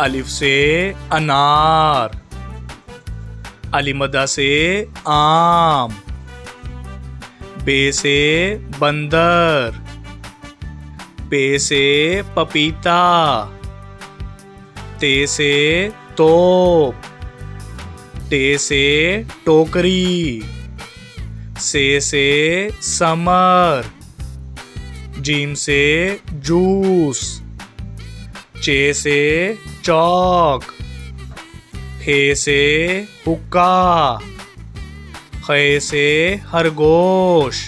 अलिफ से अनार, अलिमदा से आम, बे से बंदर, पे से पपीता, ते से तोप, टे से टोकरी, से समर, जीम से जूस, चे से चौक, हे से हुक्का, खे से खरगोश,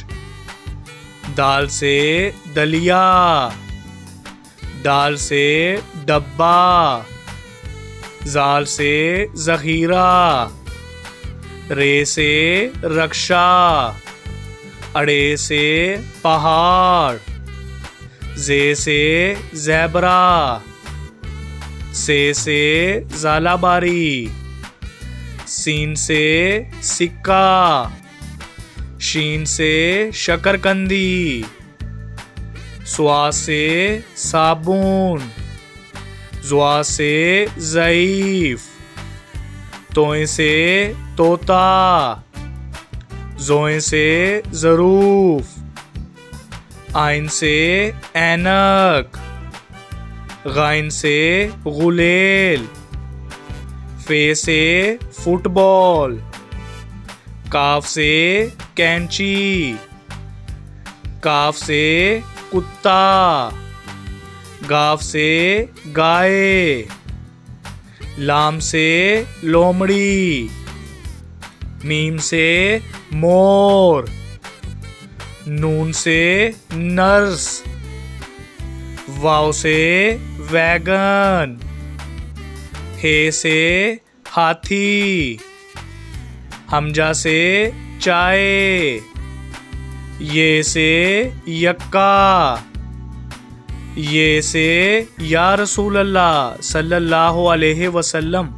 दाल से दलिया, दाल से डब्बा, जाल से ज़ख़ीरा, रे से रक्षा, अड़े से पहाड़, जे से ज़ेबरा, से ज़ालाबारी, सीन से सिक्का, शीन से शकरकंदी, स्वा से साबुन, ज़्वा से ज़ईफ़, तोए से तोता, ज़ोए से ज़रूफ़, आइन से ऐनक, गाइन से गुलेल, फे से फुटबॉल, काफ से कैंची, काफ से कुत्ता, गाफ से गाय, लाम से लोमड़ी, मीम से मोर, नून से नर्स, वाव से वैगन, हे से हाथी, हमजा से चाय, ये से यक्का, ये से या रसूल अल्लाह सल्लल्लाहु अलैहि वसल्लम।